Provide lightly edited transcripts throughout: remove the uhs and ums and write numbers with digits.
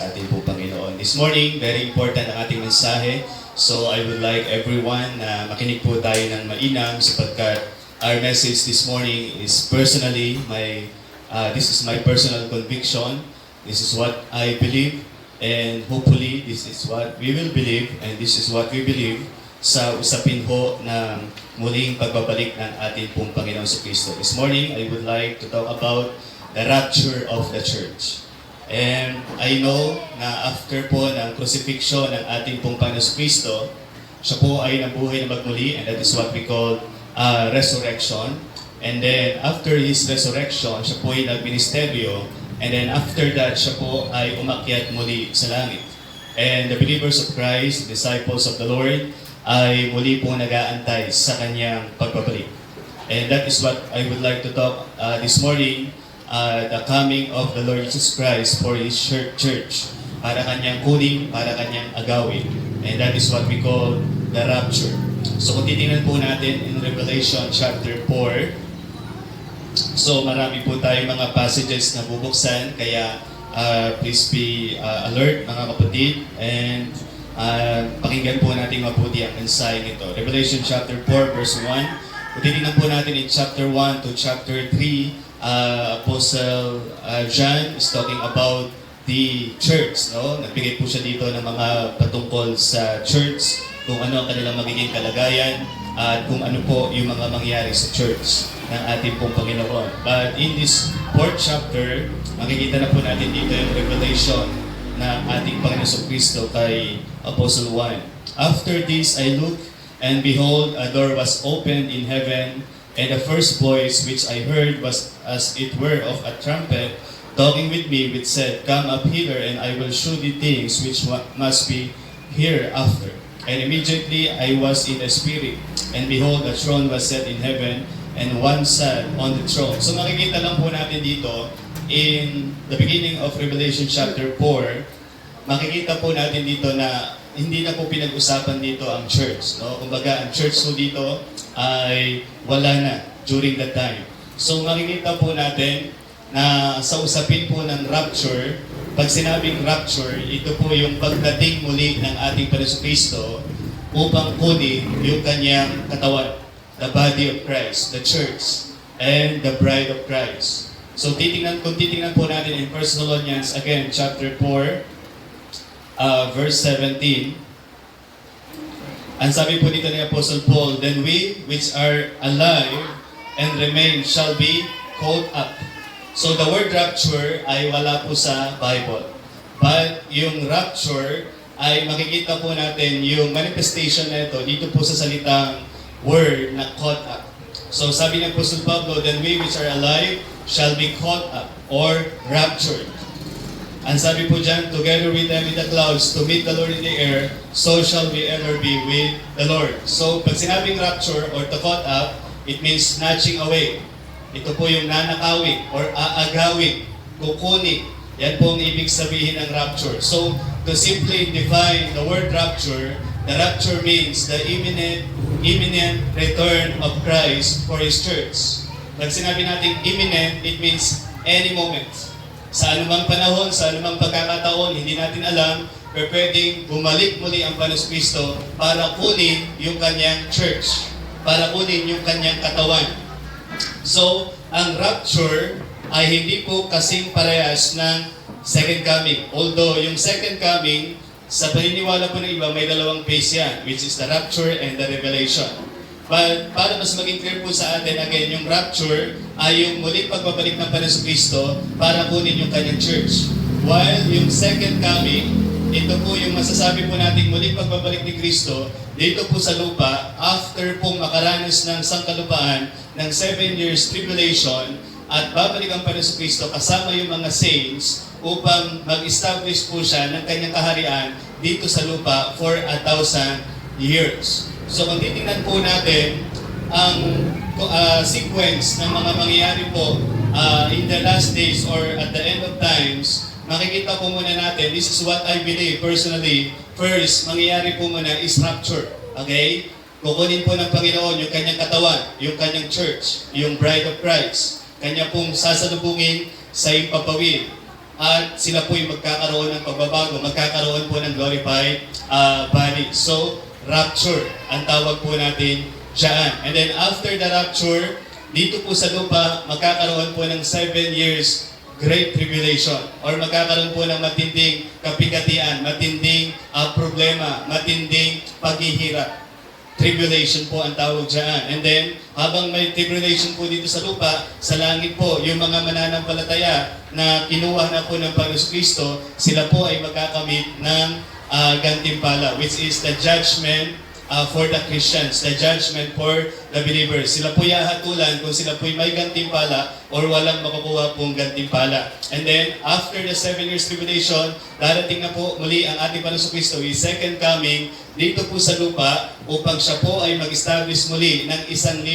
ating po Panginoon. This morning, very important ang ating mensahe. So I would like everyone na makinig po tayo ng mainam sapagkat our message this morning is this is my personal conviction. This is what I believe and hopefully this is what we will believe and this is what we believe sa usapin po ng muling pagbabalik ng ating pong Panginoon sa Kristo. This morning, I would like to talk about the rapture of the church. And I know na after po ng crucifixion ng ating pong Panginoon sa Kristo, siya po ay nabuhay na magmuli and that is what we call resurrection. And then after His resurrection, siya po ay nagministeryo and then after that, siya po ay umakyat muli sa langit. And the believers of Christ, disciples of the Lord, ay muli po nag-aantay sa Kanyang pagbabalik. And that is what I would like to talk this morning, the coming of the Lord Jesus Christ for His church, para Kanyang kunin, para Kanyang agawin. And that is what we call the rapture. So kung titingnan po natin in Revelation chapter 4, so marami po tayong mga passages na bubuksan, kaya please be alert mga kapatid and pakinggan po natin mabuti ang mensahe nito. Revelation chapter 4 verse 1. Kung titingnan po natin in chapter 1 to chapter 3, Apostle John is talking about the church, no? Nagbigay po siya dito ng mga patungkol sa church, kung ano ang kanilang magiging kalagayan, at kung ano po yung mga mangyayari sa church ng ating pong Panginoon. But in this 4th chapter, makikita na po natin dito yung revelation ng ating Panginoon sa Kristo kay Apostle Juan. After this I looked, and behold, a door was opened in heaven, and the first voice which I heard was as it were of a trumpet, talking with me, which said, Come up hither, and I will show thee things which must be hereafter. And immediately I was in the Spirit, and behold, a throne was set in heaven, and one sat on the throne. So makikita lang po natin dito, in the beginning of Revelation chapter 4, makikita po natin dito na hindi na po pinag-usapan dito ang church. No? Kumbaga, ang church po dito ay wala na during that time. So makikita po natin na sa usapin po ng rapture, pag sinabing rapture, ito po yung pagdating muli ng ating Panginoon Kristo upang kunin yung kanyang katawan, the body of Christ, the church, and the bride of Christ. So kung titingnan po natin in 1 Thessalonians, again, chapter 4, verse 17, ang sabi po dito ni Apostle Paul, Then we which are alive and remain shall be caught up. So the word rapture ay wala po sa Bible. But yung rapture ay makikita po natin yung manifestation na ito dito po sa salitang word na caught up. So sabi ng Apostle Pablo, Then we which are alive shall be caught up or raptured. Ang sabi po dyan, together with them in the clouds to meet the Lord in the air, so shall we ever be with the Lord. So pag sinabing rapture or to caught up, it means snatching away. Ito po yung nanakawin or aagawin, kukunin. Yan po ang ibig sabihin ng rapture. So to simply define the word rapture, the rapture means the imminent return of Christ for His church. Pag sinabi natin imminent, it means any moment. Sa anumang panahon, sa anumang pagkakataon, hindi natin alam, pero pwedeng bumalik muli ang Panginoon Kristo para kunin yung kanyang church, para kunin yung kanyang katawan. So, ang rapture ay hindi po kasing parehas ng second coming. Although, yung second coming, sa paniniwala po ng iba, may dalawang phase yan, which is the rapture and the revelation. But para mas maging clear po sa atin, again, yung rapture ay yung muling pagbabalik ng Panginoon Kristo para kunin yung kanyang church. While yung second coming, ito po yung masasabi po natin muling pagbabalik ni Kristo dito po sa lupa after po makaranas ng sangkalupaan ng 7 years tribulation at babalik ang Panginoon Kristo kasama yung mga saints upang mag-establish po siya ng kanyang kaharian dito sa lupa for 1,000 years. So kung titingnan po natin ang sequence ng mga mangyayari po in the last days or at the end of times, makikita po muna natin, this is what I believe personally. First, mangyayari po muna is rapture. Okay? Kukunin po ng Panginoon yung kanyang katawan, yung kanyang church, yung bride of Christ. Kanya pong sasalubungin sa ipapawid. at sila po'y magkakaroon ng pagbabago, magkakaroon po ng glorified body. So, rapture ang tawag po natin dyan. And then after the rapture, dito po sa lupa, magkakaroon po ng 7 years Great Tribulation or magkakaroon po ng matinding kapigatian, matinding problema, matinding paghihirap. Tribulation po ang tawag dyan. And then, habang may tribulation po dito sa lupa, sa langit po, yung mga mananampalataya na kinuha na po ng Panginoon Kristo, sila po ay magkakamit ng gantimpala, which is the judgment for the Christians, the judgment for the believers. Sila po hatulan kung sila po may gantimpala or walang makukuha pong gantimpala. And then, after the 7 years tribulation, darating na po muli ang ating Panginoon Kristo, His second coming, dito po sa lupa, upang siya po ay mag-establish muli ng 1,000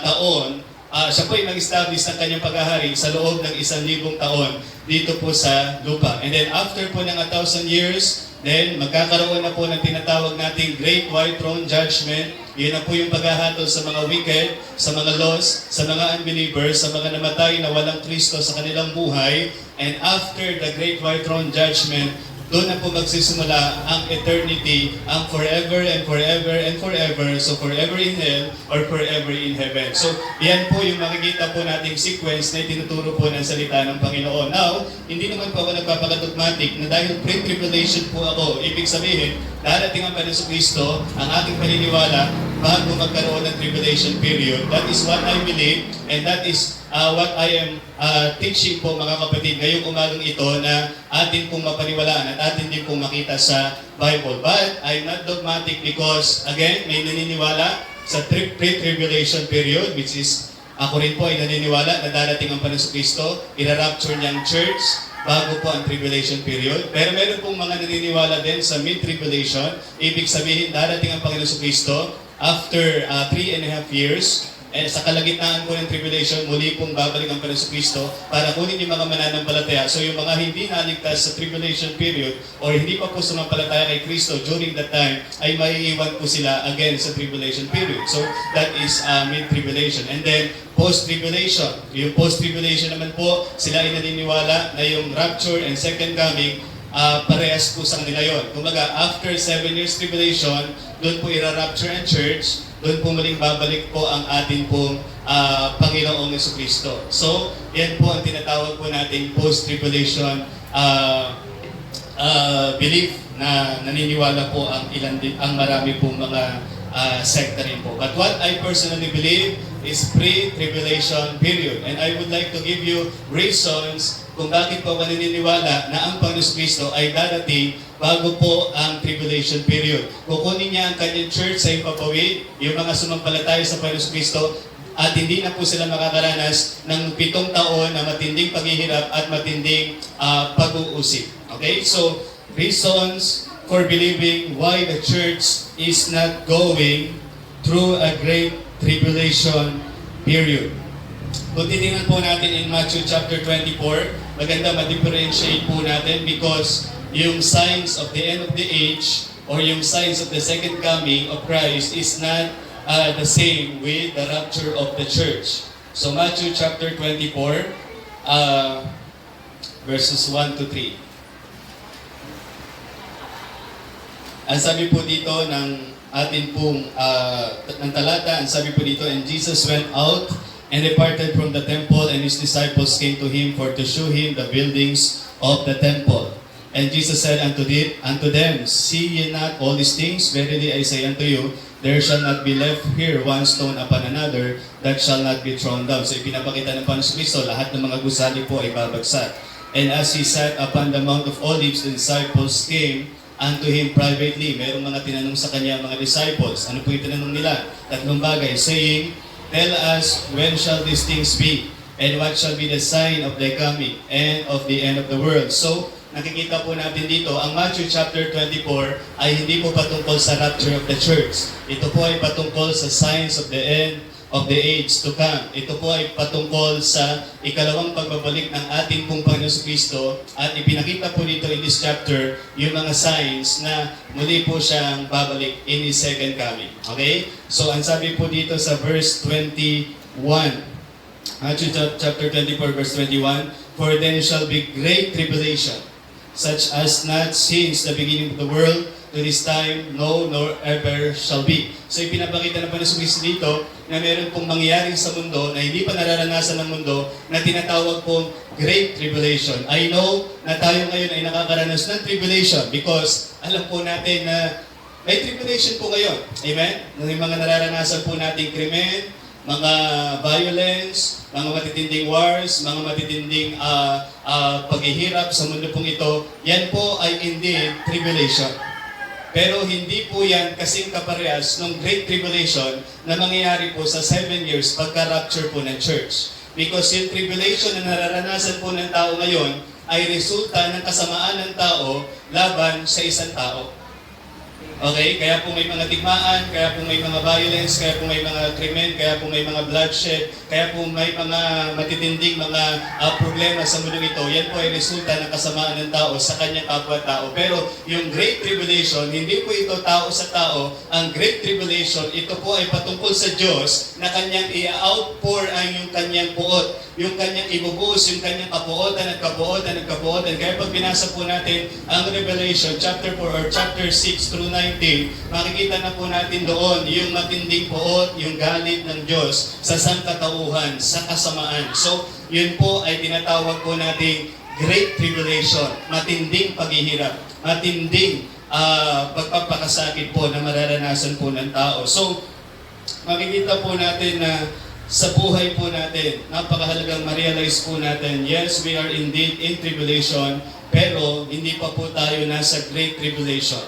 taon. Siya po ay mag-establish ng kanyang paghahari sa loob ng 1,000 taon dito po sa lupa. And then, after po ng 1,000 years, then, magkakaroon na po ng tinatawag nating Great White Throne Judgment. Yun na po yung paghahatol sa mga wicked, sa mga lost, sa mga unbelievers, sa mga namatay na walang Kristo sa kanilang buhay. And after the Great White Throne Judgment, doon na po magsisimula ang eternity, ang forever and forever and forever. So forever in hell or forever in heaven. So yan po yung makikita po nating sequence na itinuturo po ng salita ng Panginoon. Now, hindi naman po ako nagpapakadogmatic na dahil pre-tribulation po ako, ibig sabihin, darating ang Panginoon Kristo, ang ating paniniwala, bago magkaroon ng tribulation period. That is what I believe and that is what I am teaching po mga kapatid ngayong umagang ito na atin pong mapaniwalaan at atin din pong makita sa Bible. But I'm not dogmatic because, again, may naniniwala sa pre-tribulation period, which is ako rin po ay naniniwala na darating ang Panginoon Kristo, ira-rapture niyang church bago po ang tribulation period. Pero meron pong mga naniniwala din sa mid-tribulation, ibig sabihin darating ang Panginoon Kristo after 3.5 years. And sa kalagitnaan po ng tribulation, muli pong babalik ang Panginoon Kristo para kunin yung mga mananampalataya. So yung mga hindi naligtas sa tribulation period or hindi pa po sumampalataya kay Kristo during that time, ay maiiwan po sila again sa tribulation period. So that is mid-tribulation. And then post-tribulation. Yung post-tribulation naman po, sila ay naniniwala na yung rapture and second coming, parehas po sa kanila yun. Kumbaga, after 7 years tribulation, doon po ira-rapture ang church, doon po muling babalik po ang ating pong Panginoong Jesucristo. So, yan po ang tinatawag po nating post-tribulation belief na naniniwala po ang marami pong mga sekta rin po. But what I personally believe is pre-tribulation period. And I would like to give you reasons kung bakit po ako naniniwala na ang Panginoon Kristo ay darating bago po ang tribulation period. Kukunin niya ang kanyang church sa impapawid, yung mga sumampalataya sa Panginoon Kristo, at hindi na po sila makakaranas ng 7 taon na matinding paghihirap at matinding pag-uusip. Okay? So, reasons for believing why the church is not going through a great tribulation period. Kung titingnan po natin in Matthew chapter 24, maganda ma-differentiate po natin because yung signs of the end of the age or yung signs of the second coming of Christ is not the same with the rapture of the church. So Matthew chapter 24, verses 1 to 3. Ang sabi po dito ng atin pong ng talata, ang sabi po dito, and Jesus went out and departed from the temple, and his disciples came to him for to show him the buildings of the temple. And Jesus said unto them, See ye not all these things? Verily I say unto you, there shall not be left here one stone upon another that shall not be thrown down. So ipinapakita ng Panginoon Kristo, lahat ng mga gusali po ay babagsak. And as he sat upon the Mount of Olives, the disciples came unto him privately. Merong mga tinanong sa kanya mga disciples. Ano po yung tinanong nila? Tatlong bagay, saying, Tell us, when shall these things be? And what shall be the sign of thy coming and of the end of the world? So, nakikita po natin dito, ang Matthew chapter 24 ay hindi po patungkol sa rapture of the church. Ito po ay patungkol sa signs of the end of the age to come. Ito po ay patungkol sa ikalawang pagbabalik ng ating pong Panginoon Kristo at ipinakita po dito in this chapter yung mga signs na muli po siyang babalik in His second coming. Okay? So, ang sabi po dito sa verse 21, Matthew chapter 24 verse 21, For then shall be great tribulation, such as not since the beginning of the world to this time, no, nor ever shall be. So ipinapakita na pa ng Kristo dito na meron pong mangyayaring sa mundo na hindi pa nararanasan ng mundo na tinatawag pong Great Tribulation. I know na tayo ngayon ay nakakaranas ng tribulation because alam po natin na may tribulation po ngayon. Amen? May mga nararanasan po nating krimen, mga violence, mga matitinding wars, mga matitinding paghihirap sa mundo pong ito, yan po ay indeed tribulation. Pero hindi po yan kasing kaparehas ng Great Tribulation na mangyayari po sa 7 years pagka-rapture po ng church. Because yung tribulation na nararanasan po ng tao ngayon ay resulta ng kasamaan ng tao laban sa isang tao. Okay? Kaya po may mga tigmaan, kaya po may mga violence, kaya po may mga krimen, kaya po may mga bloodshed, kaya po may mga matitinding mga problema sa mundong ito. Yan po ay resulta ng kasamaan ng tao sa kanyang kapwa-tao. Pero yung Great Tribulation, hindi po ito tao sa tao. Ang Great Tribulation, ito po ay patungkol sa Diyos na kanyang i-outpour ang yung kanyang puot. Yung kanyang ibubuhos, yung kanyang kapuotan at kapuotan at kapuotan. Kaya pag binasa po natin ang Revelation chapter 4 or chapter 6 through 19, makikita na po natin doon yung matinding puot, yung galit ng Diyos sa sangkatauhan, sa kasamaan. So, yun po ay tinatawag po nating Great Tribulation, matinding paghihirap, matinding pagpapakasakit po na mararanasan po ng tao. So, makikita po natin na sa buhay po natin, napakahalagang ma-realize po natin, yes, we are indeed in tribulation, pero hindi pa po tayo nasa Great Tribulation.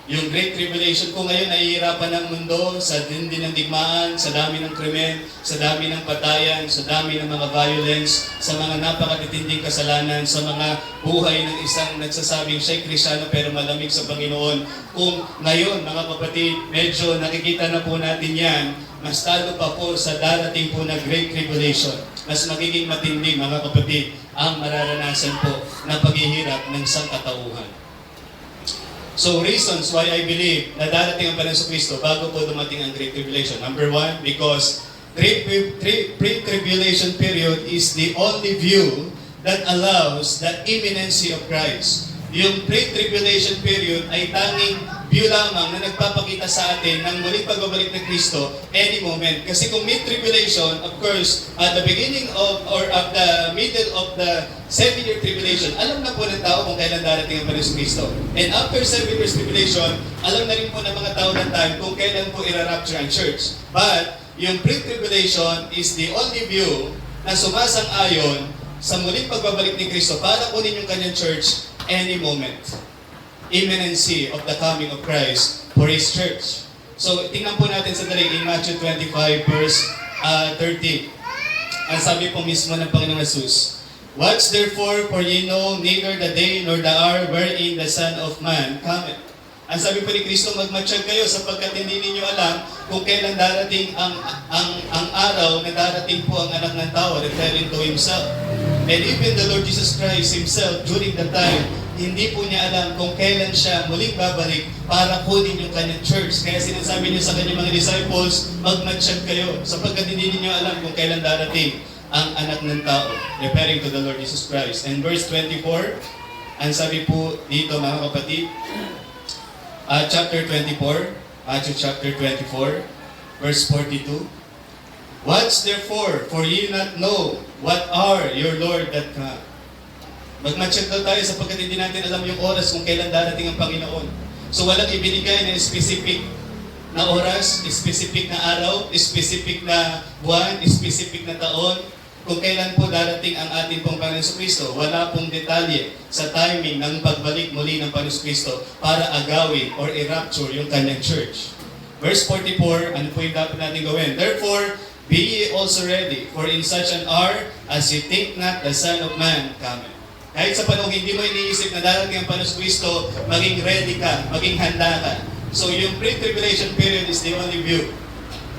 Yung Great Tribulation po ngayon, nahihirapan ng mundo sa dindi ng digmaan, sa dami ng krimen, sa dami ng patayan, sa dami ng mga violence, sa mga napakatitinding kasalanan, sa mga buhay ng isang nagsasabing siya'y Kristiyano pero malamig sa Panginoon. Kung ngayon, mga kapatid, medyo nakikita na po natin yan, mas talo pa po sa darating po na Great Tribulation. Mas magiging matindi, mga kapatid, ang mararanasan po na paghihirap ng sangkatauhan. So, reasons why I believe na darating ang Panginoon Kristo bago po dumating ang Great Tribulation. Number one, because pre-tribulation period is the only view that allows the imminency of Christ. Yung pre-tribulation period ay tanging view lamang na nagpapakita sa atin ng muling pagbabalik ng Kristo any moment. Kasi kung mid-tribulation, of course, at the beginning of, or at the middle of the 7-year tribulation, alam na po ng tao kung kailan darating ang Panginoon Kristo. And after 7 years tribulation, alam na rin po ng mga tao ng time kung kailan po i-rapture ang church. But, yung pre-tribulation is the only view na sumasang-ayon sa muling pagbabalik ni Kristo para kunin yung kanyang church any moment. Imminency of the coming of Christ for His church. So, tingnan po natin sandali in Matthew 25 verse 13. Ang sabi po mismo ng Panginoong Jesus, "Watch therefore, for ye know neither the day nor the hour wherein the Son of Man cometh." Ang sabi po ni Kristo, magmatsyag kayo sapagkat hindi ninyo alam kung kailan darating ang araw na darating po ang anak ng tao, referring to Himself. And even the Lord Jesus Christ Himself, during the time, hindi po niya alam kung kailan siya muling babalik para kunin yung kanyang church. Kaya sinasabi niya sa kanyang mga disciples, magmatsyag kayo sapagkat hindi ninyo alam kung kailan darating ang anak ng tao, referring to the Lord Jesus Christ. And verse 24, ang sabi po dito mga kapatid, chapter 24, Matthew chapter 24, verse 42, "Watch therefore, for ye not know what are your Lord that come." Magmatsyag daw tayo sapagkat hindi natin alam yung oras kung kailan darating ang Panginoon. So walang ibinigay na specific na oras, specific na araw, specific na buwan, specific na taon, kung kailan po darating ang ating pong Panginoon Kristo. Wala pong detalye sa timing ng pagbalik muli ng Panginoon Kristo para agawin or i-rapture yung kanyang church. Verse 44, ano po yung dapat natin gawin? "Therefore, be ye also ready, for in such an hour as ye think not the Son of Man cometh." Kahit sa panahon hindi mo iniisip na darating ang Panginoon Kristo, maging ready ka, maging handa ka. So yung pre-tribulation period is the only view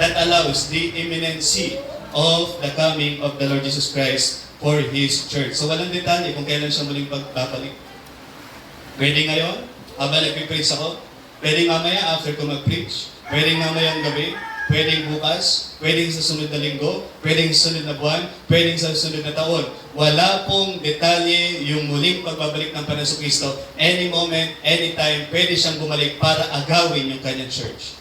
that allows the imminency of the coming of the Lord Jesus Christ for His church. So walang detalye kung kailan siya muling pagbabalik. Pwede ngayon, habang nag-preach ako. Pwede mamaya after ko mag-preach. Pwede mamayang gabi. Pwedeng bukas, pwedeng sa sunod na linggo, pwedeng sa sunod na buwan, pwedeng sa sunod na taon. wala pong detalye yung muling pagbabalik ng Panginoon Kristo. Any moment, anytime, pwede siyang bumalik para agawin yung kanyang church.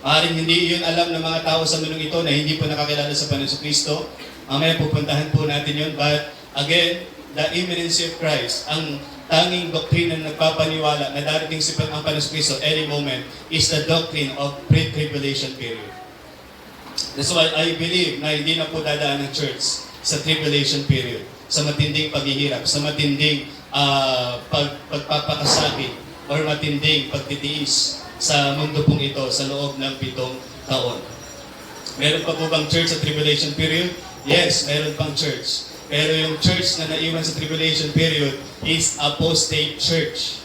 Maaaring hindi yun alam ng mga tao sa mundong ito na hindi po nakakilala sa Panginoon Kristo. Mamaya pupuntahan po natin yun. But again, the imminency of Christ, ang tanging doktrina na nagpapaniwala na darating si ang Panginoon Kristo any moment is the doctrine of pre-tribulation period. That's why I believe na hindi na po dadaan ng church sa tribulation period, sa matinding paghihirap, sa matinding pagpapakasakit or matinding pagtitiis sa mundo pong ito sa loob ng 7 taon. Meron pa po bang church sa tribulation period? Yes, meron pang church. Pero yung church na naiwan sa tribulation period is apostate church.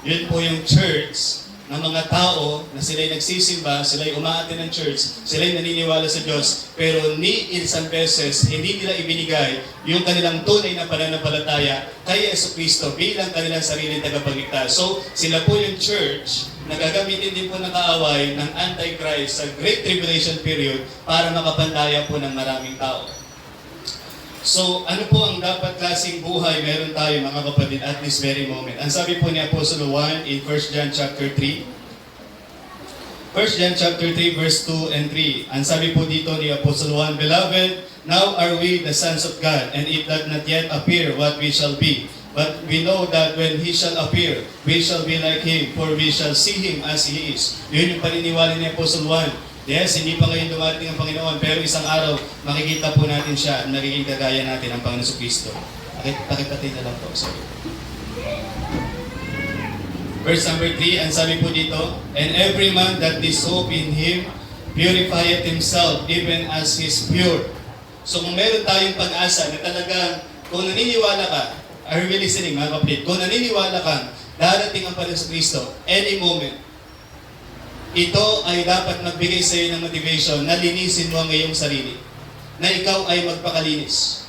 Yun po yung church ng mga tao na sila'y nagsisimba, sila'y umaattend ng church, sila'y naniniwala sa Diyos, pero ni isang beses, hindi nila ibinigay yung kanilang tunay na pananampalataya kay Jesucristo bilang kanilang sariling tagapagligtas. So, sila po yung church na gagamitin din po ng kaaway ng Antichrist sa Great Tribulation period para makapandaya po ng maraming tao. So, ano po ang dapat klaseng buhay meron tayo mga kapatid at this very moment? Ang sabi po ni Apostol Juan in 1 John chapter 3. 1 John chapter 3 verse 2 and 3. Ang sabi po dito ni Apostol Juan, Beloved, now are we the sons of God, and it does not yet appear what we shall be. But we know that when He shall appear, we shall be like Him, for we shall see Him as He is. Yun yung paniniwala ni Apostol Juan. Yes, hindi pa ngayon dumarating ang Panginoon, pero isang araw, makikita po natin siya at nagiging kagaya natin ang Panginoon Kristo. Pakipatid na lang po. Sorry. Verse number 3, ang sabi po dito, And every man that is hope in Him, purifieth himself, even as He is pure. So kung meron tayong pag-asa na talagang, kung naniniwala ka, are you listening mga kapatid? Kung naniniwala ka, darating ang Panginoon Kristo, any moment, ito ay dapat magbigay sa iyo ng motivation na linisin mo ang iyong sarili. Na ikaw ay magpakalinis.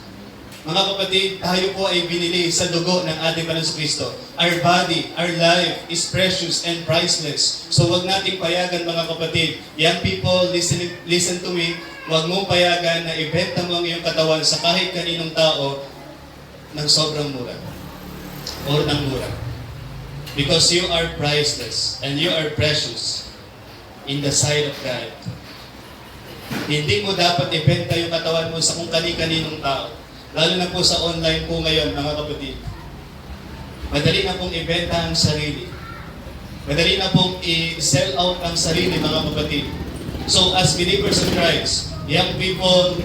Mga kapatid, tayo po ay binili sa dugo ng ating Panginoon Kristo. Our body, our life is precious and priceless. So wag nating payagan mga kapatid. Young people, listen to me. Wag mong payagan na ibenta mo ang iyong katawan sa kahit kaninong tao ng sobrang mura. Or ng mura. Because you are priceless and you are precious in the sight of God. Hindi mo dapat ibenta yung katawan mo sa kung kani-kaninong tao. Lalo na po sa online po ngayon, mga kapatid. Madali na pong ibenta ang sarili. Madali na pong i-sell out ang sarili, mga kapatid. So as believers of Christ, young people,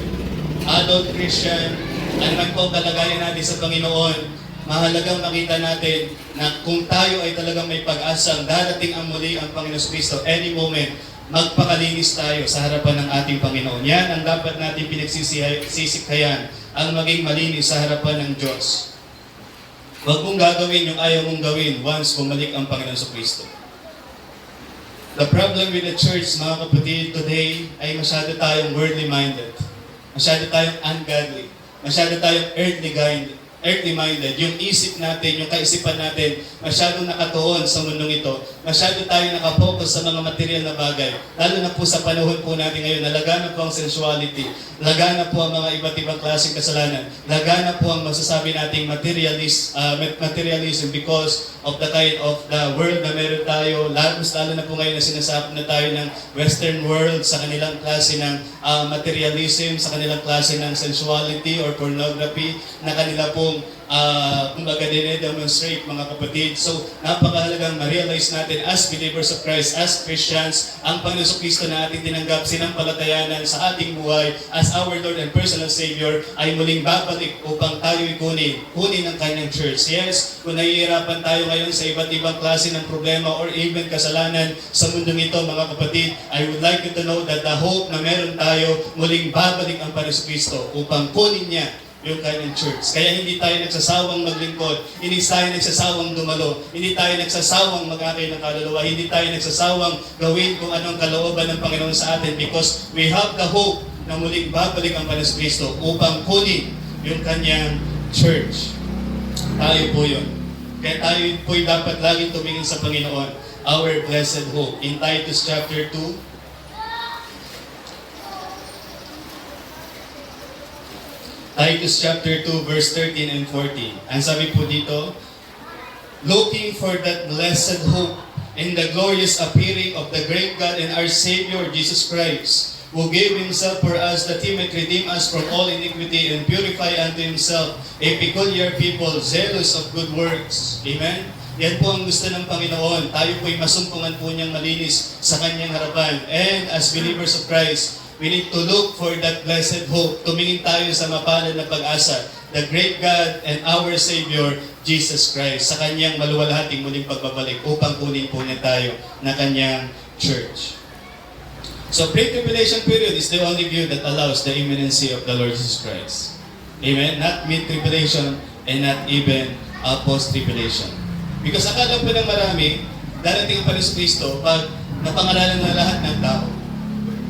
adult Christian, ano man po kalagayan natin sa Panginoon, mahalagang makita natin na kung tayo ay talagang may pag-asang darating ang muli ang Panginoon Kristo, any moment, magpakalinis tayo sa harapan ng ating Panginoon. Yan ang dapat natin pinagsisikayan, ang maging malinis sa harapan ng Diyos. Huwag mong gagawin yung ayaw mong gawin once bumalik ang Panginoon Kristo. The problem with the church, mga kapatid, today ay masyado tayong worldly-minded. Masyado tayong ungodly. Masyado tayong earthly-minded. Yung isip natin, yung kaisipan natin, masyadong nakatuon sa mundong ito. Masyado tayong nakapokus sa mga material na bagay. Lalo na po sa panahon po natin ngayon, nalagana po ang sensuality. Lagana po ang mga iba't ibang klaseng kasalanan. Lagana po ang masasabi nating materialism because of the kind of the world na meron tayo. Lalo na po ngayon na sinasabi na tayo ng Western world sa kanilang klase ng materialism, sa kanilang klase ng sensuality or pornography na kanila pong kumbaga demonstrate mga kapatid. So, napakahalagang ma-realize natin as believers of Christ, as Christians, ang Panginoon Kristo na ating tinanggap, sinampalatayanan sa ating buhay as our Lord and personal Savior ay muling babalik upang tayo kunin ang kanyang church. Yes, kung nahihirapan tayo ngayon sa iba't ibang klase ng problema or even kasalanan sa mundong ito mga kapatid, I would like you to know that the hope na meron tayo, muling babalik ang Panginoon Kristo upang kunin niya yung kanyang church. Kaya hindi tayo nagsasawang maglingkod, hindi tayo nagsasawang dumalo, hindi tayo nagsasawang mag-akay ng kaluluwa, hindi tayo nagsasawang gawin kung anong kalooban ng Panginoon sa atin because we have the hope na muling babalik ang Panginoon Kristo upang kunin yung kanyang church. Tayo po yun. Kaya tayo po'y dapat laging tumingin sa Panginoon, our blessed hope. In Titus chapter 2, Titus chapter 2 verse 13 and 14. Ang sabi po dito, looking for that blessed hope in the glorious appearing of the great God and our Savior Jesus Christ, who gave Himself for us that He might redeem us from all iniquity and purify unto Himself a peculiar people, zealous of good works. Amen? Yan po ang gusto ng Panginoon. Tayo po'y masumpungan po niyang malinis sa Kanyang harapan. And as believers of Christ, we need to look for that blessed hope. Tumingin tayo sa mapalad na pag-asa, the great God and our Savior, Jesus Christ, sa Kanyang maluwalhating muling pagbabalik upang kunin po niya tayo na Kanyang church. So, pre-tribulation period is the only view that allows the imminency of the Lord Jesus Christ. Amen? Not mid-tribulation and not even post-tribulation. Because akala po ng marami, darating ang Panginoon Kristo pag napangaralan na lahat ng tao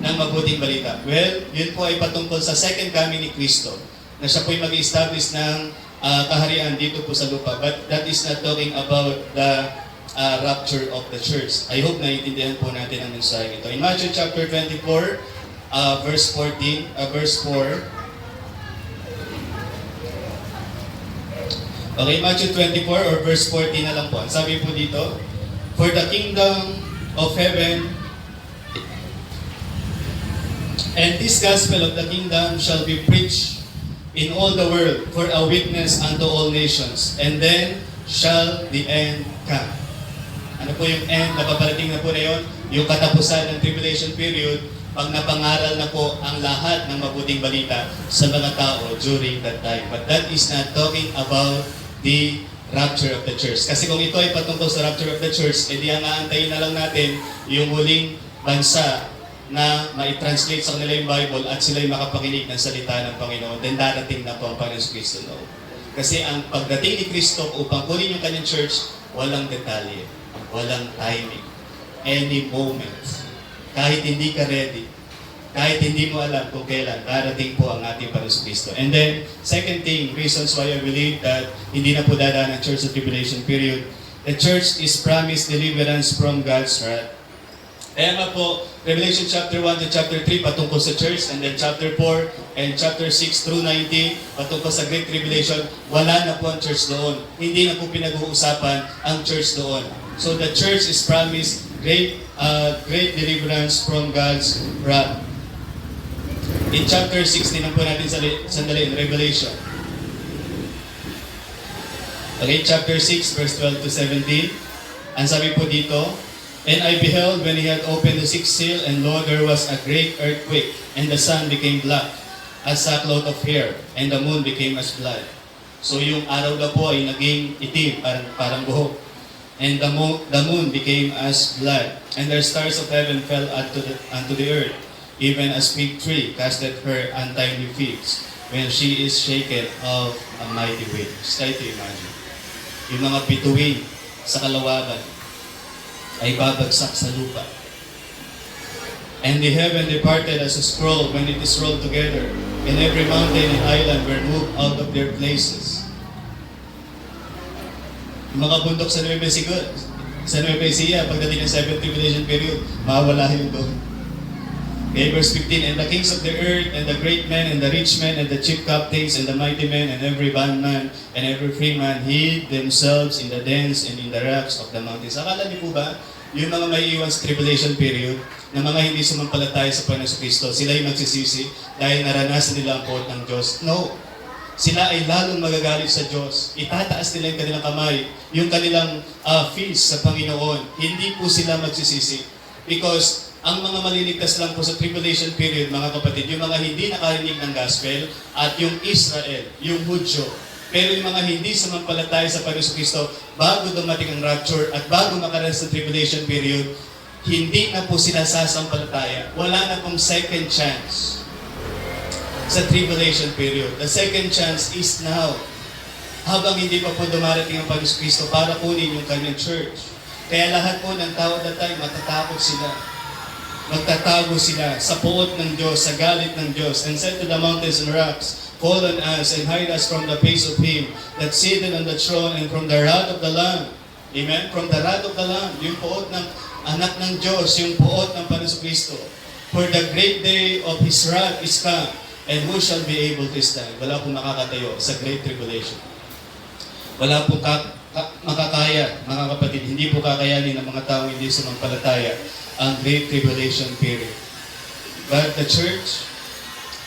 ng mabuting balita. Well, yun po ay patungkol sa second coming ni Kristo, na siya po ay mag-establish ng kaharian dito po sa lupa. But that is not talking about the rapture of the church. I hope naiintindihan po natin ang mensahe ito. In Matthew chapter 24, verse 4. Okay, Matthew 24 or verse 14 na lang po. Ang sabi po dito, for the kingdom of heaven and this gospel of the kingdom shall be preached in all the world for a witness unto all nations, and then shall the end come. Ano po yung end? Napaparating na po na yun? Yung katapusan ng tribulation period, pag napangaral na po ang lahat ng mabuting balita sa mga tao during that time. But that is not talking about the rapture of the church. Kasi kung ito ay patungkol sa rapture of the church, edi ang aantayin na lang natin yung huling bansa na ma-translate sa kanila yung Bible at sila'y makapakinig ng salita ng Panginoon, then darating na po ang Panginoon Kristo. No? Kasi ang pagdating ni Kristo upang kunin yung kanyang church, walang detalye, walang timing, any moment. Kahit hindi ka ready, kahit hindi mo alam kung kailan, darating po ang ating Panginoon Kristo. And then, second thing, reasons why I believe that hindi na po dadaan ang church sa tribulation period, the church is promised deliverance from God's wrath. Kaya nga po, Revelation chapter 1 to chapter 3 patungkol sa church, and then chapter 4 and chapter 6 through 19 patungkol sa Great Tribulation, wala na po ang church doon. Hindi na po pinag-uusapan ang church doon. So the church is promised great deliverance from God's wrath. In chapter 16 na po natin sandali in Revelation. Okay, chapter 6 verse 12 to 17. Ang sabi po dito, and I beheld when he had opened the sixth seal, and lo, there was a great earthquake, and the sun became black as sackcloth of hair, and the moon became as blood. So yung araw na po ay naging itim, parang buhok. And the moon became as blood, and the stars of heaven fell unto the earth, even as fig tree casteth her untimely figs, when she is shaken of a mighty wind. Just try to imagine. Yung mga bituin sa kalawakan ay babagsak sa lupa. And the heaven departed as a scroll when it is rolled together, and every mountain and island were moved out of their places. Yung mga bundok sa Nueva Ecija, pagdating ng 7th tribulation period, mawala yun doon. Okay, verse 15, and the kings of the earth, and the great men, and the rich men, and the chief captains, and the mighty men, and every bondman, and every free man, hid themselves in the dens and in the rocks of the mountains. Akala niyo po ba, yung mga may iwan sa tribulation period, na mga hindi sumampalataya sa Panginoon Kristo, sila yung magsisisi dahil naranasan nila ang puot ng Diyos? No. Sila ay lalong magagalit sa Diyos. Itataas nila yung kanilang kamay, yung kanilang feast sa Panginoon. Hindi po sila magsisisi. Because ang mga maliligtas lang po sa tribulation period, mga kapatid, yung mga hindi nakarinig ng gospel at yung Israel, yung Hudyo. Pero yung mga hindi sumampalataya sa Panginoon Kristo, bago dumating ang rapture at bago makaranas sa tribulation period, hindi na po sila sasampalataya. Wala na pong second chance sa tribulation period. The second chance is now. Habang hindi pa po dumarating ang Panginoon Kristo para kunin yung kanyang church. Kaya lahat po ng tao that time, matatakot sila. Magtatago sila sa puot ng Diyos, sa galit ng Diyos, and said to the mountains and rocks, fall on us and hide us from the face of Him that sitteth on the throne and from the wrath of the Lamb. Amen? From the wrath of the Lamb, yung puot ng anak ng Diyos, yung puot ng Panginoon Kristo. For the great day of His wrath is come, And who shall be able to stand? Wala pong makakatayo sa Great Tribulation. Wala pong makakaya, mga kapatid, hindi po kakayanin ng mga taong hindi sumampalataya ang Great Tribulation period. But the church,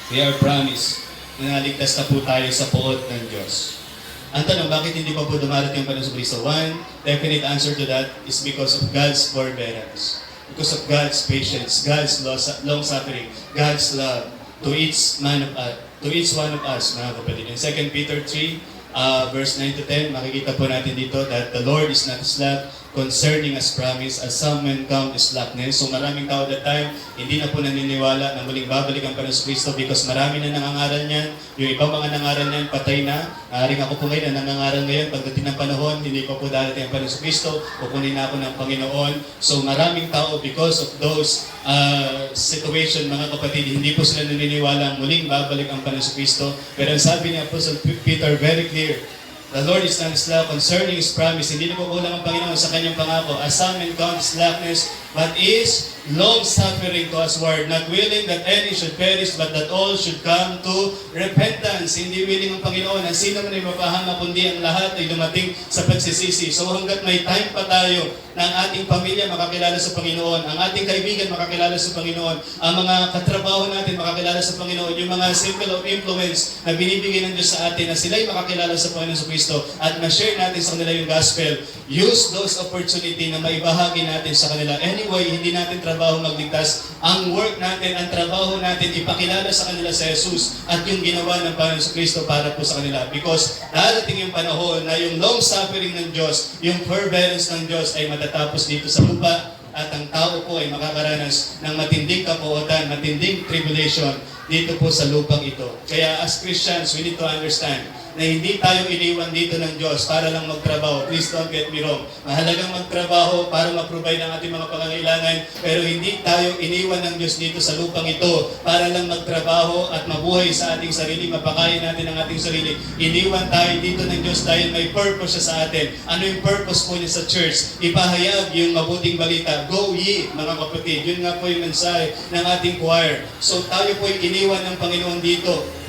we are promised na naligtas na po tayo sa poot ng Diyos. Ang tanong, bakit hindi pa po dumarating ang Panginoon Kristo? One definite answer to that is because of God's forbearance. Because of God's patience, God's long-suffering, God's love to each one of us, mga kapatid. In 2 Peter 3, verse 9 to 10, makikita po natin dito that the Lord is not slack concerning as promise, as some men count as slackness. So maraming tao that time, hindi na po naniniwala na muling babalik ang Panginoon Kristo because marami na nangangaral niyan. Yung ibang mga nangaral niyan, patay na. Aaring ako po ngayon na nangangaral ngayon. Pagdating ng panahon, hindi pa po darating ang Panginoon Kristo. Kukunin na ako ng Panginoon. So maraming tao because of those situation, mga kapatid, hindi po sila naniniwala muling babalik ang Panginoon Kristo. Pero ang sabi ni Apostle Peter very clear, the Lord is not slack concerning His promise. Hindi na po kulang ang Panginoon sa kanyang pangako. As some men count slackness, but is long-suffering to usward, not willing that any should perish, but that all should come to repentance. Hindi willing ang Panginoon na sino man ay mapahama, kundi ang lahat ay dumating sa pagsisisi. So hanggat may time pa tayo na ang ating pamilya makakilala sa Panginoon, ang ating kaibigan makakilala sa Panginoon, ang mga katrabaho natin makakilala sa Panginoon, yung mga circle of influence na binibigay ng Diyos sa atin, na sila'y makakilala sa Panginoon sa Kristo at ma-share natin sa kanila yung gospel, use those opportunity na maibahagi natin sa kanila. Anyway, hindi natin trabaho magligtas. Ang work natin, ang trabaho natin, ipakilala sa kanila sa Jesus at yung ginawa ng Panginoon sa Kristo para po sa kanila. Because darating yung panahon na yung long suffering ng Diyos, yung forbearance ng Diyos ay matatapos dito sa lupa at ang tao po ay makakaranas ng matinding kapuotan, matinding tribulation dito po sa lupang ito. Kaya as Christians, we need to understand na hindi tayo iniwan dito ng Diyos para lang magtrabaho. Please don't get me wrong. Mahalagang magtrabaho para ma-provide ang ating mga pangangailangan, pero hindi tayo iniwan ng Diyos dito sa lupang ito para lang magtrabaho at mabuhay sa ating sarili, mapakain natin ang ating sarili. Iniwan tayo dito ng Diyos dahil may purpose siya sa atin. Ano yung purpose po niya sa church? Ipahayag yung mabuting balita. Go ye, mga kapatid. Yun nga po yung mensahe ng ating choir. So tayo po ay iniwan ng Panginoon dito.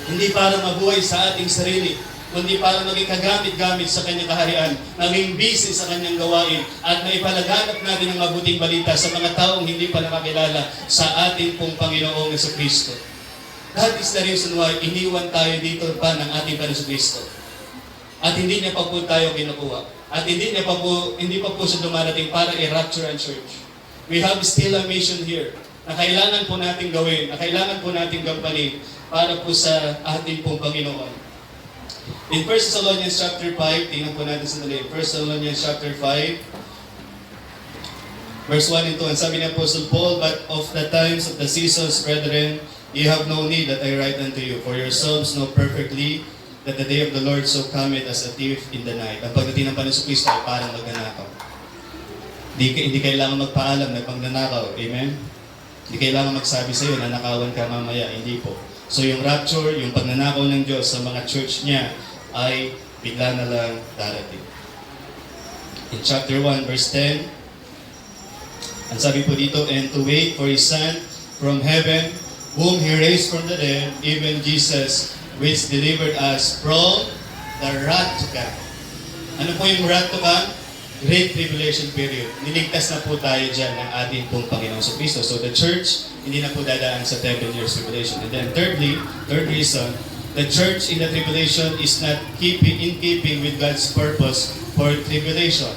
Hindi para mabuhay sa ating sarili, kundi para maging kagamit-gamit sa kanyang kaharian, maging busy sa kanyang gawain, at maipalaganap natin ang mabuting balita sa mga taong hindi pa nakakilala sa ating pong Panginoong Jesucristo. That is the reason why iniwan tayo dito pa ng ating Panginoong Jesucristo. At hindi niya pa po tayo kinukuha. At hindi pa po siya dumarating para i-rapture ang church. We have still a mission here na kailangan po natin gawin, na kailangan po natin gampanin para po sa ating pong Panginoon. In 1 Thessalonians chapter 5, tingnan po natin sa dali. 1 Thessalonians chapter 5, verse 1 and 2. And sabi ni Apostle Paul, but of the times of the seasons, brethren, ye have no need that I write unto you, for yourselves know perfectly that the day of the Lord so cometh as a thief in the night. Ang pagdating ng Panginoon Kristo ay parang magnanakaw. Hindi kailangan magpaalam na pagnanakaw. Amen? Hindi kailangan magsabi sa iyo na nakawan ka mamaya. Hindi po. So yung rapture, yung pagnanakaw ng Diyos sa mga church niya ay bigla na lang darating. In chapter 1, verse 10, ang sabi po dito, and to wait for His Son from heaven, whom He raised from the dead, even Jesus, which delivered us from the wrath to come. Ano po yung wrath to come? Great Tribulation period. Niligtas na po tayo dyan ng ating pong Panginoong Kristo. So the church, hindi na po dadaan sa 7 years tribulation. And then thirdly, third reason, the church in the tribulation is not in keeping with God's purpose for tribulation.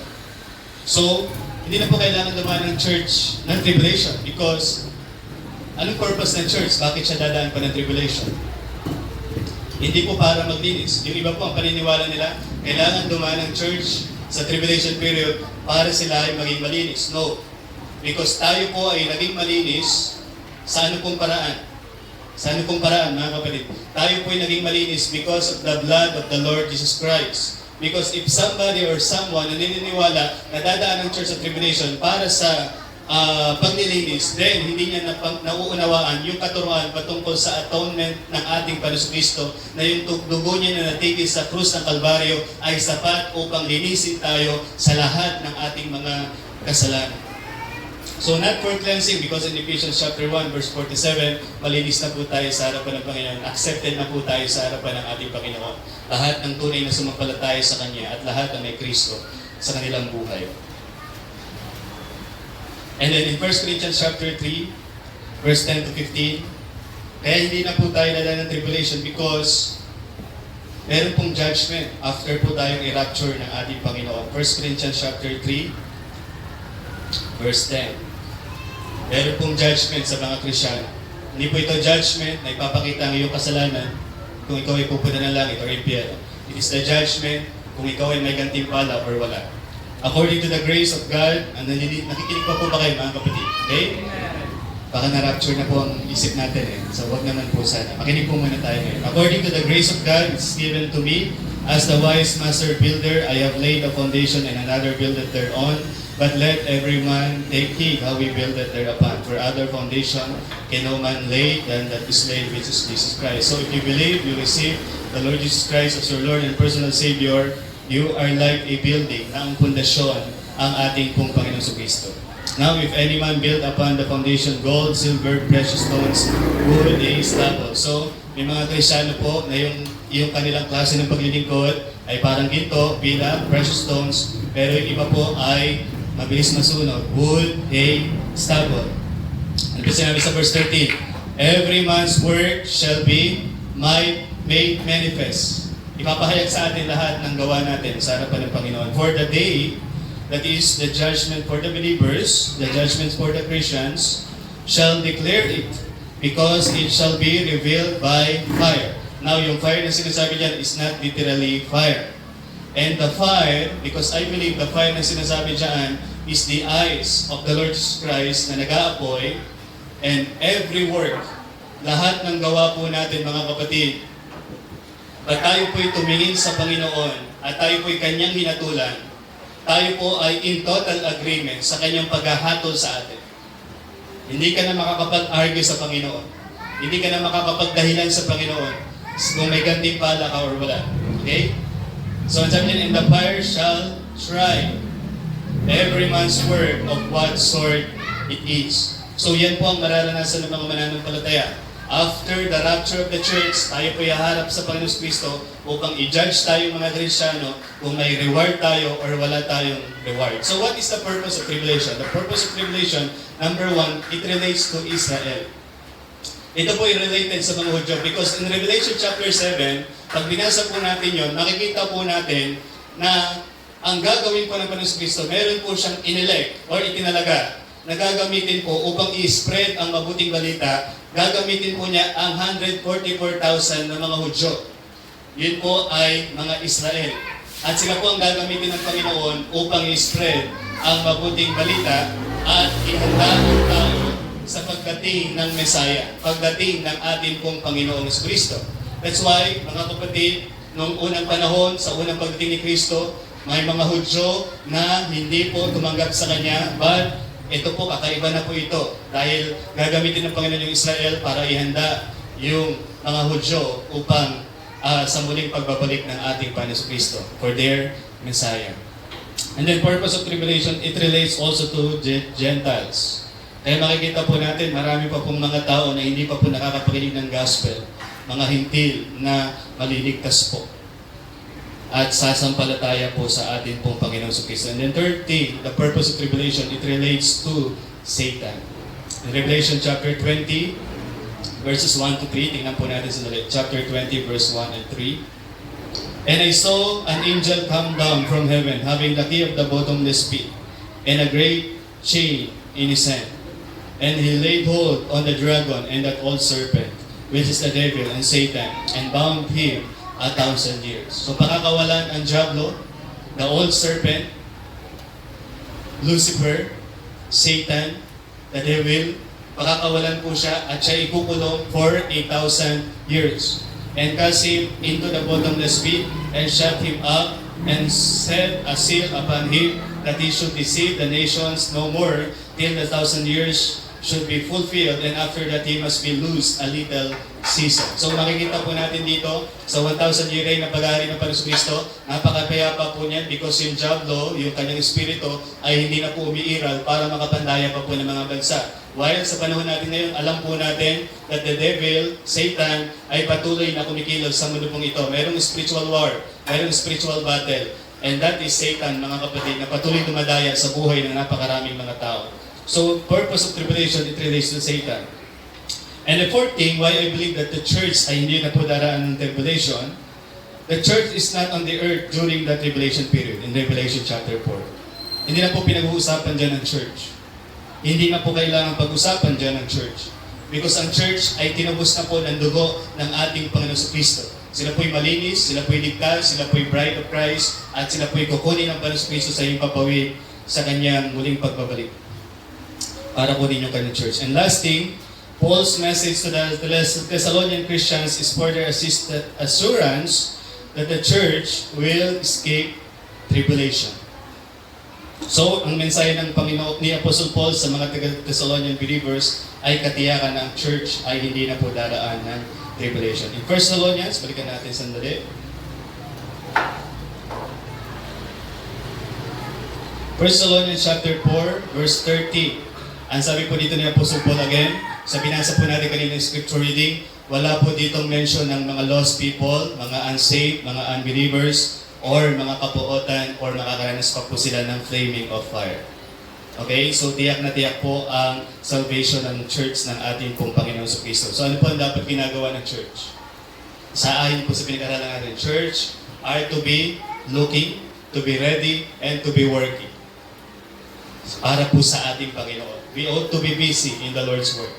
So, hindi na po kailangan dumaan ng church ng tribulation because anong purpose ng church? Bakit siya dadaan pa ng tribulation? Hindi po para maglinis. Yung iba po ang paniniwala nila, kailangan dumaan ng church sa tribulation period para sila ay maging malinis. No. Because tayo po ay naging malinis sa ano pong paraan. Sa ano pong paraan, mga kapatid? Tayo po ay naging malinis because of the blood of the Lord Jesus Christ. Because if somebody or someone na naniniwala na dadaan ng church sa tribulation para sa pagnilinis, then hindi niya nauunawaan yung katuruan patungkol sa atonement ng ating Panginoon Kristo na yung dugo niya na natigil sa krus ng Kalbaryo ay sapat upang linisin tayo sa lahat ng ating mga kasalanan. So not for cleansing, because in Ephesians chapter 1 verse 47, malinis na po tayo sa harapan ng Panginoon. Accepted na po tayo sa harapan ng ating Panginoon. Lahat ng tunay na sumampalataya sa Kanya at lahat ng may Kristo sa kanilang buhay. And then in 1 Corinthians chapter 3, verse 10 to 15, kaya hindi na po tayo nadaan ng tribulation because meron pong judgment after po tayong i-rapture ng ating Panginoon. 1 Corinthians chapter 3, verse 10. Meron pong judgment sa mga Kristyano. Hindi po ito judgment na ipapakita ang iyong kasalanan kung ikaw ay pupunta ng langit or impyerno. It is the judgment kung ikaw ay may gantimpala or wala. According to the grace of God, nakikinig pa po ba kayo mga kapatid? Okay? Baka na-rapture na po ang isip natin eh. So wag naman po sana. Makinig po muna tayo ngayon. According to the grace of God, it's given to me. As the wise master builder, I have laid a foundation and another buildeth thereon. But let every man take heed how we build it thereupon. For other foundation can no man lay than that is laid, which is Jesus Christ. So if you believe, you receive the Lord Jesus Christ as your Lord and personal Savior, you are like a building na ang pundasyon ang ating pong Panginoong Kristo. Now, if any man build upon the foundation gold, silver, precious stones, wood, hay, stubble. So, may mga Kristyano po na yung kanilang klase ng paglilingkod ay parang ginto, pila, precious stones, pero yung iba po ay mabilis masunog, wood, hay, stubble. Ano ba sinabi sa verse 13? Every man's work shall be made manifest. Ipapahayag sa atin lahat ng gawa natin sa harapan ng Panginoon. For the day, that is the judgment for the believers, the judgment for the Christians, shall declare it, because it shall be revealed by fire. Now, yung fire na sinasabi dyan is not literally fire. And the fire, because I believe the fire na sinasabi dyan is the eyes of the Lord Jesus Christ na nag-aapoy, and every work, lahat ng gawa po natin mga kapatid, pag tayo po'y tumingin sa Panginoon at tayo po'y Kanyang hinatulan, tayo po ay in total agreement sa Kanyang paghahatol sa atin. Hindi ka na makakapag-argue sa Panginoon. Hindi ka na makakapagdahilan sa Panginoon kung may gantimpala ka or wala. Okay? So, ang sabi niyan, and the fire shall try every man's work of what sort it is. So, yan po ang mararanasan ng mga mananampalataya. After the rapture of the church, tayo po ihaharap sa Panginoon Kristo upang i-judge tayo mga Kristyano kung may reward tayo or wala tayong reward. So what is the purpose of tribulation? The purpose of tribulation, number one, it relates to Israel. Ito po ay related sa mga Hudyo because in Revelation chapter 7, pag binasa po natin yon, makikita po natin na ang gagawin po ng Panginoon Kristo, meron po siyang inelect or itinalaga na gagamitin po upang i-spread ang mabuting balita. Gagamitin po niya ang 144,000 na mga Hudyo. Yun po ay mga Israel. At sila po ang gagamitin ng Panginoon upang i-spread ang mabuting balita at ihanda ang tao sa pagdating ng Messiah, pagdating ng ating pong Panginoong Kristo. That's why, mga kapatid, noong unang panahon, sa unang pagdating ni Kristo, may mga Hudyo na hindi po tumanggap sa Kanya, but ito po, kakaiba na po ito dahil gagamitin ng Panginoon yung Israel para ihanda yung mga Hudyo upang sa muling pagbabalik ng ating Panginoon Kristo for their Messiah. And then purpose of tribulation, it relates also to Gentiles. Kaya makikita po natin, marami pa pong mga tao na hindi pa po nakakapakinig ng gospel, mga hintil na maliligtas po at sasampalataya po sa ating pong Panginoon Kristo. And then third thing, the purpose of tribulation, it relates to Satan. In Revelation chapter 20, verses 1 to 3, tingnan po natin sa chapter 20, verse 1 and 3. And I saw an angel come down from heaven, having the key of the bottomless pit, and a great chain in his hand. And he laid hold on the dragon and that old serpent, which is the devil and Satan, and bound him 1,000 years. So pakakawalan ang Diablo, the old serpent, Lucifer, Satan, the devil, pakakawalan po siya at siya ikukulong for 1,000 years. And cast him into the bottomless pit and shut him up and set a seal upon him that he should deceive the nations no more till the 1,000 years should be fulfilled, and after that, He must be loosed a little season. So makikita po natin dito sa 1,000 year reign na pag-aari ng Panginoon Kristo, napakapayapa po niyan because yung job law, yung kanyang espiritu, ay hindi na po umiiral para makapandaya pa po ng mga bansa. While sa panahon natin ngayon, alam po natin that the devil, Satan, ay patuloy na kumikilos sa mundo pong ito. Mayroong spiritual war, mayroong spiritual battle, and that is Satan, mga kapatid, na patuloy dumadaya sa buhay ng napakaraming mga tao. So, purpose of tribulation, it relates to Satan. And the fourth thing, why I believe that the church ay hindi na po daraan ng tribulation, the church is not on the earth during the tribulation period, in Revelation chapter 4. Hindi na po pinag-uusapan dyan ng church. Hindi na po kailangan pag-usapan dyan ng church. Because ang church ay tinubos na po ng dugo ng ating Panginoon Kristo. Sila po'y malinis, sila po'y ligtas, sila po'y bride of Christ, at sila po'y kukunin ng Panginoon Kristo sa iyong papawid sa kanyang muling pagbabalik. Para po din yung kanyang church. And last thing, Paul's message to the Thessalonian Christians is for their assurance that the church will escape tribulation. So, ang mensahe ng Panginoon ni Apostle Paul sa mga Thessalonian believers ay katiyakan na ang church ay hindi na po daraan ng tribulation. In 1 Thessalonians, balikan natin sandali. 1 Thessalonians chapter 4, verse 30. Ang sabi po dito ni Apostle Paul again, sa binasa po natin kanina yung scripture reading, wala po ditong mention ng mga lost people, mga unsaved, mga unbelievers, or mga kapuotan, or makakaranas pa po sila ng flaming of fire. Okay? So, tiyak na tiyak po ang salvation ng church ng ating pong Panginoon sa Kristo. So, ano po ang dapat ginagawa ng church? Sa ayon po sa pinag-aralan natin, church are to be looking, to be ready, and to be working. Para po sa ating Panginoon. We ought to be busy in the Lord's work.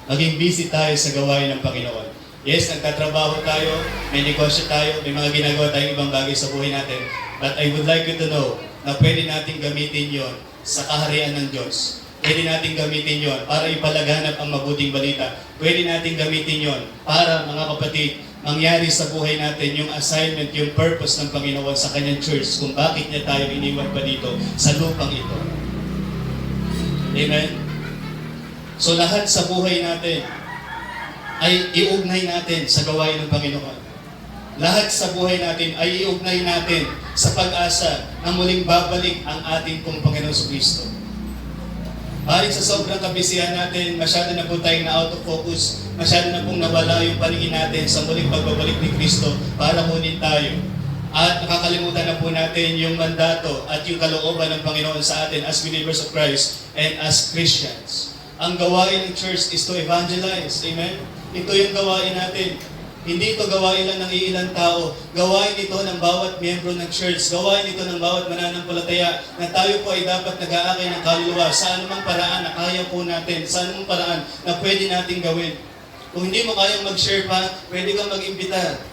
Maging busy tayo sa gawain ng Panginoon. Yes, nagtatrabaho tayo, may negosyo tayo, may mga ginagawa tayong ibang bagay sa buhay natin. But I would like you to know na pwede natin gamitin yon sa kaharian ng Diyos. Pwede natin gamitin yon para ipalaganap ang mabuting balita. Pwede natin gamitin yon para, mga kapatid, mangyari sa buhay natin yung assignment, yung purpose ng Panginoon sa kanyang church kung bakit niya tayo iniwan pa dito sa lupang ito. Amen? So lahat sa buhay natin ay iugnay natin sa gawain ng Panginoon. Lahat sa buhay natin ay iugnay natin sa pag-asa na muling babalik ang ating pong Panginoon Kristo. Balik sa sobrang kabisihan natin, masyado na po tayong na-out of focus, masyado na pong nawala yung paningin natin sa muling pagbabalik ni Kristo para kunin tayo. At nakakalimutan na po natin yung mandato at yung kalooban ng Panginoon sa atin as believers of Christ and as Christians. Ang gawain ng church is to evangelize. Amen? Ito yung gawain natin. Hindi ito gawain lang ng iilang tao. Gawain ito ng bawat miyembro ng church. Gawain ito ng bawat mananampalataya na tayo po ay dapat nag-aakay ng kaluluwa sa anumang paraan na kaya po natin, sa anumang paraan na pwede natin gawin. Kung hindi mo kayang mag-share pa, pwede kang mag-imbita.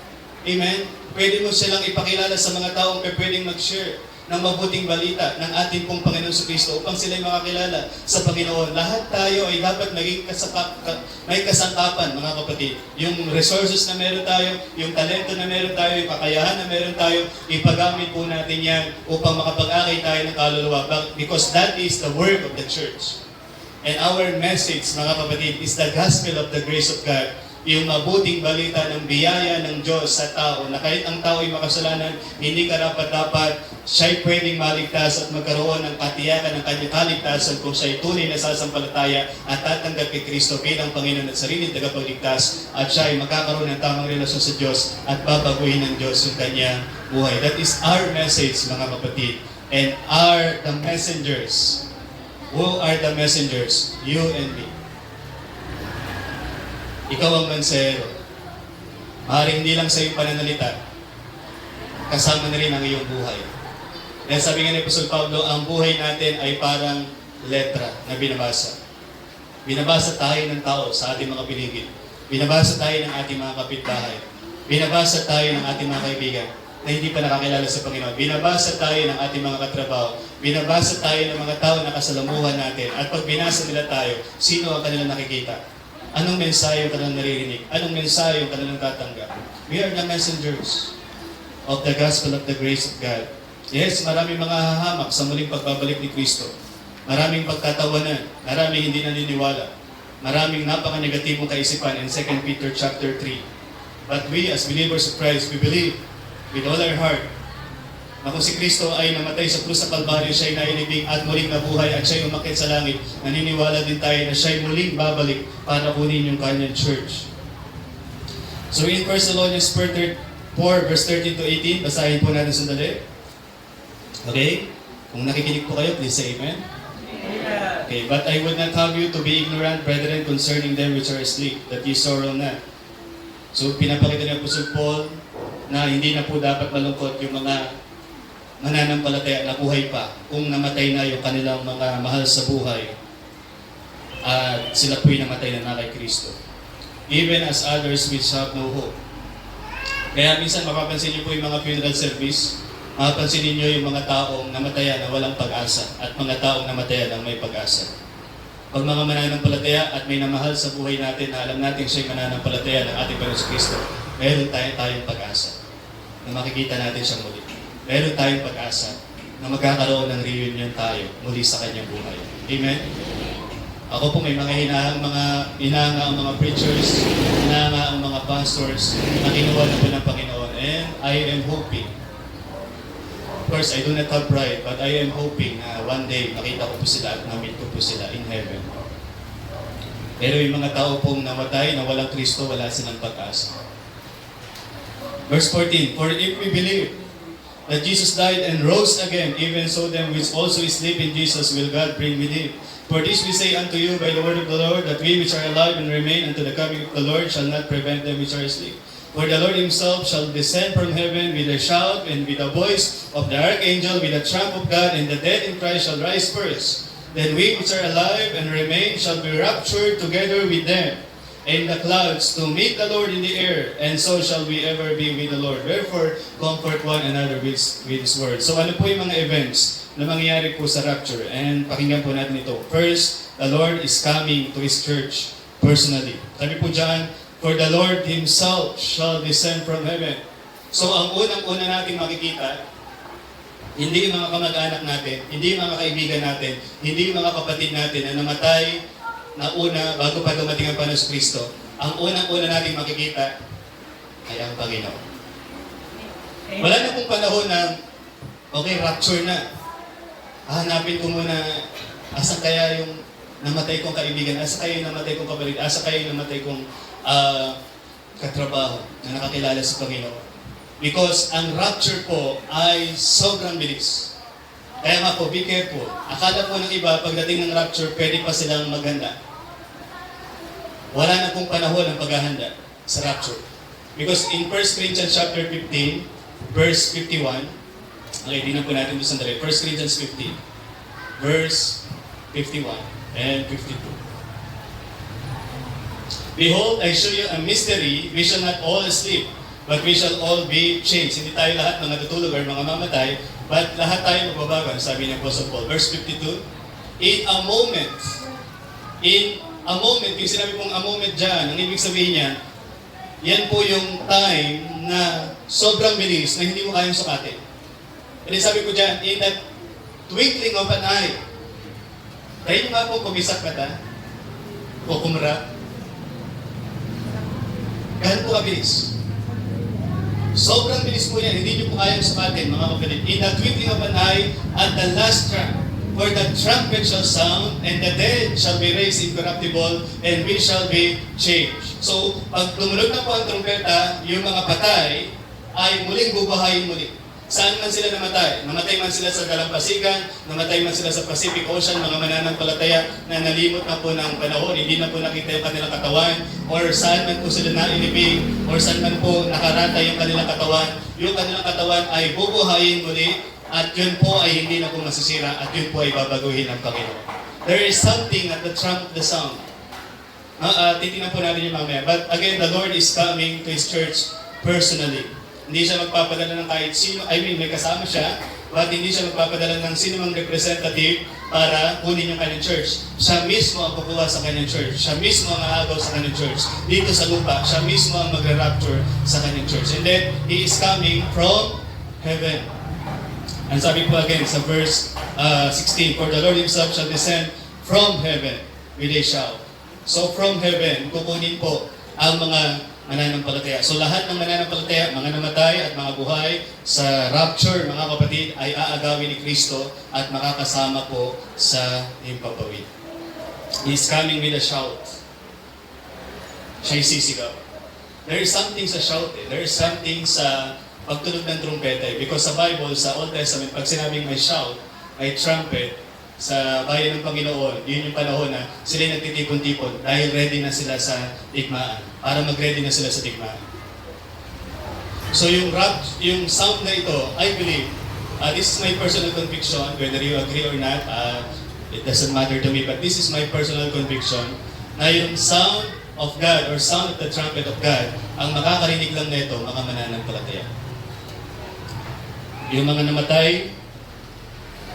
Amen? Pwede mo silang ipakilala sa mga taong pwedeng mag-share ng mabuting balita ng ating pong Panginoon sa Kristo upang sila'y makakilala sa Panginoon. Lahat tayo ay dapat maging may kasangkapan, mga kapatid. Yung resources na meron tayo, yung talento na meron tayo, yung kakayahan na meron tayo, ipagamit po natin yan upang makapag-akay tayo ng kaluluwa. Because that is the work of the church. And our message, mga kapatid, is the gospel of the grace of God. Yung mabuting balita ng biyaya ng Diyos sa tao na kahit ang tao ay makasalanan, hindi karapat-dapat siya'y pwedeng maligtas at magkaroon ng katiyakan ng kanyang kaligtasan kung siya'y tunay na sasampalataya at tatanggap kay Kristo bilang Panginoon at sariling tagapagligtas at siya'y magkakaroon ng tamang relasyon sa Diyos at babaguhin ng Diyos yung kanyang buhay. That is our message, mga kapatid. And are the messengers. Who are the messengers? You and me. Ikaw ang mensahero. Maaaring hindi lang sa iyong pananalita, kasama na rin ang iyong buhay. Dahil sabi nga ni Apostol Pablo, ang buhay natin ay parang letra na binabasa. Binabasa tayo ng tao sa ating mga piligid. Binabasa tayo ng ating mga kapitbahay. Binabasa tayo ng ating mga kaibigan na hindi pa nakakilala sa Panginoon. Binabasa tayo ng ating mga katrabaho. Binabasa tayo ng mga tao na kasalamuhan natin. At pag binasa nila tayo, sino ang kanilang nakikita? Anong mensahe yung kanilang naririnig? Anong mensahe yung kanilang tatanggap? We are the messengers of the gospel of the grace of God. Yes, marami mga hahamak sa muling pagbabalik ni Kristo. maraming pagtatawanan, maraming hindi naniniwala, maraming napaka-negatibong kaisipan in 2 Peter chapter 3. But we as believers of Christ, we believe with all our heart na kung si Kristo ay namatay sa krus sa Kalbaryo, siya ay nailibing at muling nabuhay at siya ay umakyat sa langit, naniniwala din tayo na siya ay muling babalik para kunin yung kanyang church. So in 1 Thessalonians 4 verse 13 to 18, basahin po natin sandali. Okay? Kung nakikinig po kayo, please say amen. Okay, but I would not have you to be ignorant, brethren, concerning them which are asleep, that ye sorrow not. So pinapakita ni Apostle Paul na hindi na po dapat malungkot yung mga mananampalataya na buhay pa kung namatay na yung kanilang mga mahal sa buhay at sila po'y namatay na kay Kristo. Even as others which have no hope. Kaya minsan mapapansin niyo po yung mga funeral service, mapapansin niyo yung mga taong namatayan na walang pag-asa at mga taong namatayan na may pag-asa. Pag mga mananampalataya at may namahal sa buhay natin na alam natin siya'y mananampalataya ng ating Panginoon Kristo, meron tayong pag-asa na makikita natin siyang muli. Meron tayong pag-asa na magkakaroon ng reunion tayo muli sa kanyang buhay. Amen? Ako po may mga hinahanga ang mga preachers, hinahanga ang mga pastors na kinuha na po ng Panginoon. And I am hoping, of course I do not have pride, but I am hoping na one day makita ko po sila at na-meet ko po sila in heaven. Pero yung mga tao pong namatay na walang Kristo, wala silang pag-asa. Verse 14, for if we believe that Jesus died and rose again, even so them which also sleep in Jesus will God bring with him. For this we say unto you by the word of the Lord, that we which are alive and remain unto the coming of the Lord shall not prevent them which are asleep. For the Lord himself shall descend from heaven with a shout, and with the voice of the archangel, with the trump of God, and the dead in Christ shall rise first. Then we which are alive and remain shall be raptured together with them in the clouds to meet the Lord in the air, and so shall we ever be with the Lord. Wherefore, comfort one another with His word. So ano po yung mga events na mangyayari po sa rapture? And pakinggan po natin ito. First, the Lord is coming to His church personally. Sabi po dyan, for the Lord Himself shall descend from heaven. So ang unang-una natin makikita, hindi yung mga kamag-anak natin, hindi yung mga kaibigan natin, hindi yung mga kapatid natin na namatay na una, bago pa dumating ang Panginoon Kristo, ang unang-una natin makikita ay ang Panginoon. Wala na pong panahon na, okay, rapture na. Hanapin ko muna, asa kaya yung namatay kong kaibigan, asa kaya yung namatay kong kapatid, asa kaya yung namatay kong katrabaho na nakakilala sa Panginoon. Because ang rapture po ay sobrang bilis. Kaya nga po, be careful. Akala po ng iba, pagdating ng rapture, pwede pa silang maghanda. Wala na pong panahon ang paghahanda sa rapture. Because in 1 Corinthians chapter 15, verse 51, okay, tingnan po natin ito sandali. 1 Corinthians 15, verse 51 and 52. Behold, I show you a mystery, we shall not all sleep, but we shall all be changed. Hindi tayo lahat mga tutulog or mga mamatay, but lahat tayo magbabago, sabi ni Apostle Paul. Verse 52, in a moment, yung sinabi pong a moment dyan, ang ibig sabihin niya, yan po yung time na sobrang bilis na hindi mo kayang sukatin. And sabi ko dyan, in that twinkling of an eye, tayo nga po kumisak ka ta, o kumra, ganun po kabilis. Sobrang bilis po yan, hindi nyo po kayang sukatin, mga kapatid. In the twinkling of an eye, at the last trump, for the trumpet shall sound, and the dead shall be raised incorruptible, and we shall be changed. So, pag tumunog na po ang trumpeta, yung mga patay ay muling bubuhayin muli. Saan man sila namatay? Namatay man sila sa Dalampasigan, namatay man sila sa Pacific Ocean, mga mananampalataya na nalimot na po ng panahon, hindi na po nakita yung kanilang katawan, or saan man po sila nailibing, or saan man po nakarata yung kanilang katawan ay bubuhayin muli, at yun po ay hindi na po masisira, at yun po ay babaguhin ng Panginoon. There is something at the trump the sound. Titingnan po natin yung mamaya. But again, the Lord is coming to His church personally. Hindi siya magpapadala ng kahit sino, may kasama siya, but hindi siya magpapadala ng sino mang representative para kunin yung kanyang church. Siya mismo ang kukuha sa kanyang church. Siya mismo ang aagaw sa kanyang church. Dito sa lupa, siya mismo ang magre-rapture sa kanyang church. And then, He is coming from heaven. Ang sabi po again sa verse 16, "For the Lord Himself shall descend from heaven with a shout." So from heaven, kukunin po ang mga mananampalataya. So lahat ng mananampalataya, mga namatay at mga buhay sa rapture, mga kapatid, ay aagawin ni Kristo at makakasama po sa himpapawid. He is coming with a shout. Siya'y sisigaw. There is something sa shout eh. There is something sa pagtunog ng trumpeta eh. Because sa Bible, sa Old Testament, pag sinabing may shout, may trumpet, sa bayan ng Panginoon, yun yung panahon na sila nagtitipon-tipon dahil ready na sila sa digmaan. Para mag-ready na sila sa digmaan. So yung sound na ito, I believe, this is my personal conviction, whether you agree or not, it doesn't matter to me, but this is my personal conviction, na yung sound of God or sound of the trumpet of God, ang makakarinig lang nito, mga mananampalataya. Yung mga namatay,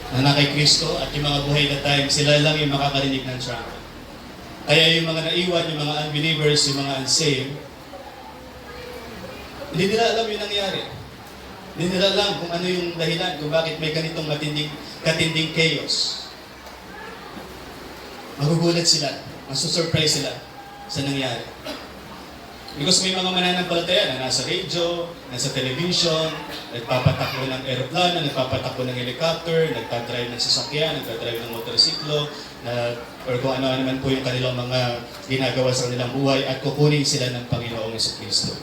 na kay Kristo at yung mga buhay na time, sila lang yung makakarinig ng trumpet. Kaya yung mga naiwan, yung mga unbelievers, yung mga unsaved, hindi nila alam yung nangyari. Hindi nila alam kung ano yung dahilan, kung bakit may ganitong katinding chaos. Magugulat sila, masusurprise sila sa nangyari. Because may mga mananampalataya na nasa radio, nasa television, nagpapatakbo ng aeroplano, nagpapatakbo ng helicopter, nagdadrive ng sasakyan, nagdadrive ng motorsiklo, or kung ano naman po yung kanilang mga ginagawa sa kanilang buhay at kukunin sila ng Panginoong Jesucristo.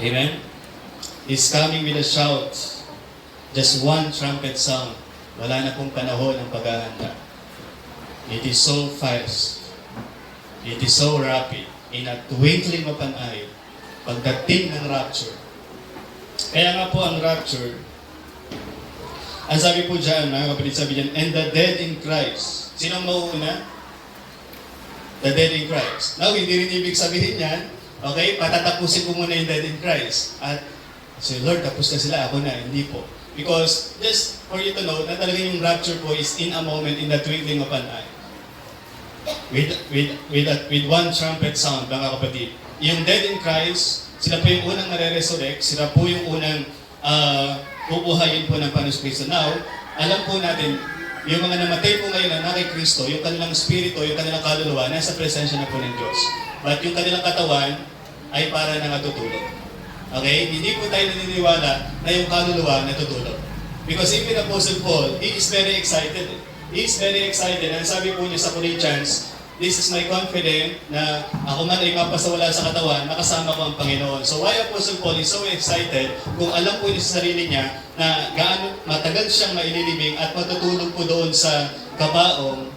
Amen? He's coming with a shout. Just one trumpet sound. Wala na pong panahon ng paghahanda. It is so fast. It is so rapid. In a twinkling of an eye, pagdating ng rapture. Kaya nga po ang rapture, ang sabi po dyan, mga kapatid, sabi dyan, "And the dead in Christ." Sinong mauuna? The dead in Christ. Now, hindi rin ibig sabihin yan, okay, patatapusin ko muna yung dead in Christ. At, so Lord, tapos na sila, ako na, hindi po. Because, just for you to know, na talaga yung rapture po is in a moment, in the twinkling of an eye. With one trumpet sound, mga kapatid. Yung dead in Christ, sila po yung unang nare-resurrect, sila po yung unang bubuhayin po ng Panginoon Kristo. Now, alam po natin, yung mga namatay po ngayon na kay Kristo, yung kanilang spirito, yung kanilang kaluluwa, nasa presensya na po ng Diyos. But yung kanilang katawan ay para nangatutulog. Okay? Hindi po tayo naniniwala na yung kaluluwa natutulog. Because even Apostle Paul, he is very excited. He is very excited. And sabi po niya sa Corinthians, "This is my confidence na ako man ay mapasawala sa katawan, nakasama ko ang Panginoon." So why Apostle Paul is so excited kung alam po niya sa sarili niya na gaano matagal siyang maililibing at matutulog po doon sa kabaong.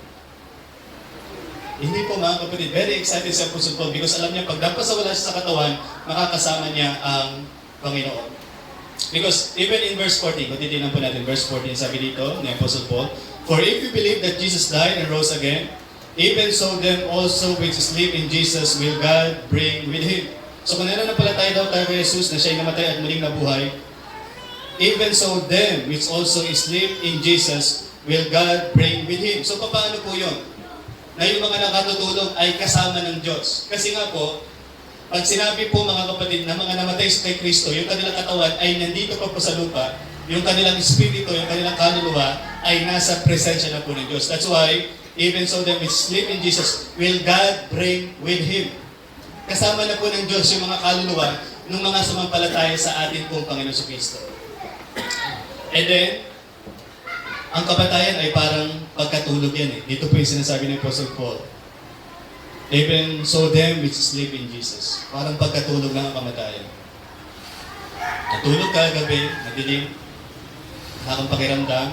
Hindi po mga kapatid, very excited si Apostle Paul because alam niya pag napasawala siya sa katawan, makakasama niya ang Panginoon. Because even in verse 14, kung titignan po natin, verse 14, sabi dito ni Apostle Paul, "For if you believe that Jesus died and rose again, even so them also which sleep in Jesus will God bring with Him." So kung nananampalataya daw tayo kay Jesus na siya'y namatay at muling nabuhay, even so them which also sleep in Jesus will God bring with Him. So paano po yun? Na yung mga nakatutulog ay kasama ng Diyos. Kasi nga po, pag sinabi po mga kapatid na mga namatay kay Kristo, yung kanilang katawan ay nandito pa po sa lupa, yung kanilang espiritu, yung kanilang kaluluwa ay nasa presensya na po ng Diyos. That's why, even so them which sleep in Jesus, will God bring with Him. Kasama na po ng Diyos yung mga kaluluwa ng mga sumampalataya sa atin pong Panginoon Jesucristo. And then, ang kamatayan ay parang pagkatulog yan eh. Dito po yung sinasabi ng Apostle Paul. Even so them which sleep in Jesus. Parang pagkatulog lang ang kamatayan. Natulog ka gabi, madilim, nakakang pakiramdam,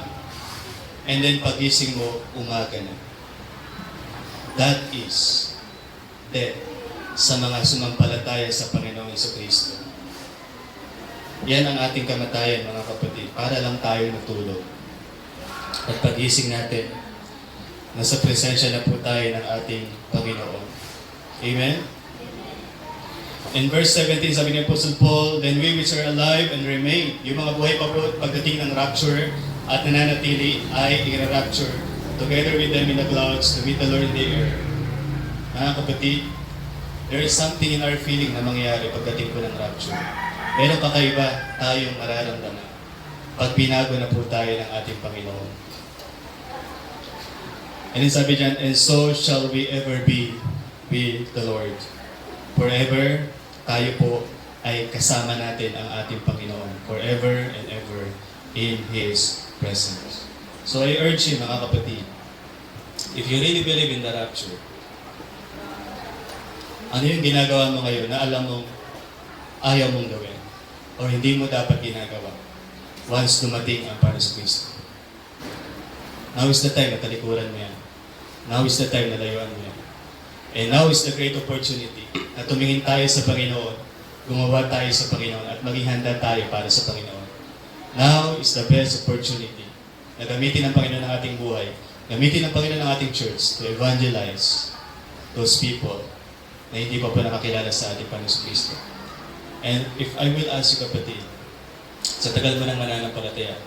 and then pagising mo, umaga na. That is death sa mga sumampalataya sa Panginoong Jesucristo. Yan ang ating kamatayan, mga kapatid, para lang tayo natulog. At pagising natin, nasa presensya na po tayo ng ating Panginoon. Amen? In verse 17, sabi ni Apostle Paul, "Then we which are alive and remain," yung mga buhay pa po pagdating ng rapture at nananatili ay i-rapture together with them in the clouds to meet the Lord in the air. Mga kapatid, there is something in our feeling na mangyayari pagdating po ng rapture. Merong kakaiba tayong mararamdaman. pag binago na po tayo ng ating Panginoon. And then sabi dyan, and so shall we ever be with the Lord. Forever, tayo po ay kasama natin ang ating Panginoon. Forever and ever in His presence. So I urge you, mga kapatid, if you really believe in the rapture, ano yung ginagawa mo ngayon na alam mong ayaw mong gawin o hindi mo dapat ginagawa once dumating ang Paris Cristo? Now is the time na talikuran mo yan. Now is the time na layuan mo yan. And now is the great opportunity na tumingin tayo sa Panginoon, gumawa tayo sa Panginoon at maging handa tayo para sa Panginoon. Now is the best opportunity na gamitin ng Panginoon ang ating buhay, gamitin ng Panginoon ang ating church to evangelize those people na hindi pa nakakilala sa ating Panginoon Kristo. And if I will ask you, kapatid, sa tagal mo ng mananampalataya,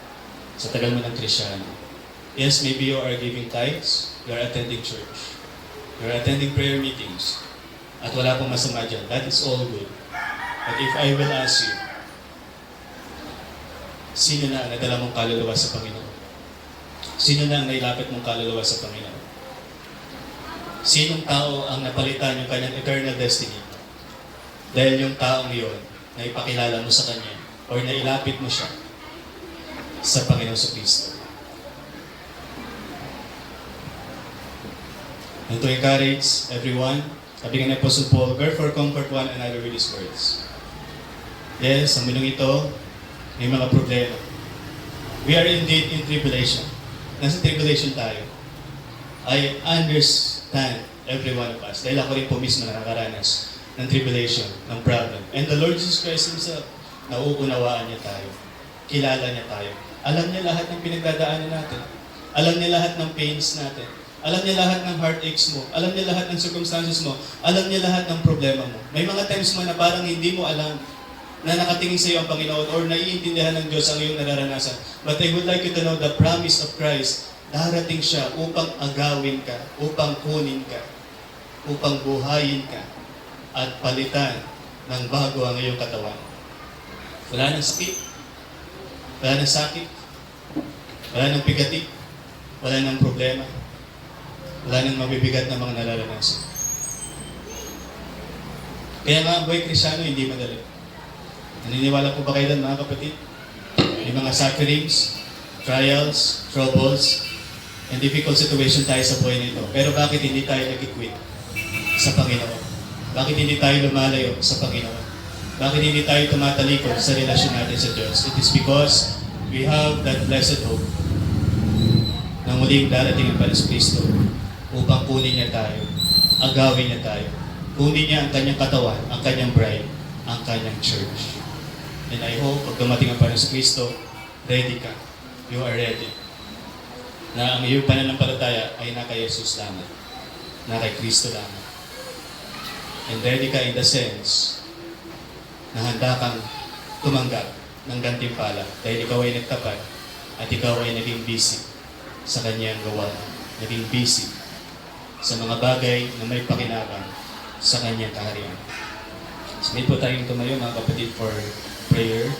sa tagal mo ng Kristyano, yes, maybe you are giving tithes, you are attending church, you are attending prayer meetings, at wala pong masama dyan. That is all good. But if I will ask you, sino na ang nadala mong kaluluwa sa Panginoon? Sino na ang nailapit mong kaluluwa sa Panginoon? Sinong tao ang napalitan yung kanyang eternal destiny? Dahil yung taong yun, na ipakilala mo sa Kanya, or nailapit mo siya sa Panginoon sa Kristo. And to encourage everyone, sabi nga ni Apostle Paul, "Wherefore comfort one another with these words." Yes, sa mundong ito, may mga problema. We are indeed in tribulation. Nasa tribulation tayo. I understand every one of us. Dahil ako rin po mismo nakakaranas ng tribulation, ng problem. And the Lord Jesus Christ Himself, nauunawaan niya tayo. Kilala niya tayo. Alam niya lahat ng pinagdadaanan natin. Alam niya lahat ng pains natin. Alam niya lahat ng heartaches mo. Alam niya lahat ng circumstances mo. Alam niya lahat ng problema mo. May mga times mo na parang hindi mo alam na nakatingin sa iyo ang Panginoon or naiintindihan ng Diyos ang iyong nararanasan. But I would like you to know the promise of Christ, darating siya upang agawin ka, upang kunin ka, upang buhayin ka, at palitan ng bago ang iyong katawan. Wala nang sakit, wala nang sakit, wala nang pigatik, wala nang problema, wala nang mabibigat na mga nararanasan. Kaya nga ang buhay Kristyano hindi madali. Naniniwala po ba kayo doon, mga kapatid? May mga sufferings, trials, troubles, and difficult situation tayo sa buhay nito. Pero bakit hindi tayo nag-quit sa Panginoon? Bakit hindi tayo lumalayo sa Panginoon? Bakit hindi tayo tumatalikod sa relasyon natin sa Diyos? It is because we have that blessed hope na muling darating ang Panginoon Kristo upang kunin niya tayo, agawin niya tayo. Kunin niya ang kanyang katawan, ang kanyang bride, ang kanyang church. And I hope, pag dumating ang Panginoon Kristo, ready ka. You are ready. Na ang iyong pananampalataya ay na kay Jesus lamang, na kay Kristo lamang. And ready ka in the sense na handa kang tumanggap ng gantimpala dahil ikaw ay nagtapat at ikaw ay naging busy sa kanyang gawa, naging busy sa mga bagay na may pakinabang sa kanyang kaharian. So, may po tayong tumayo, mga kapatid, for prayer.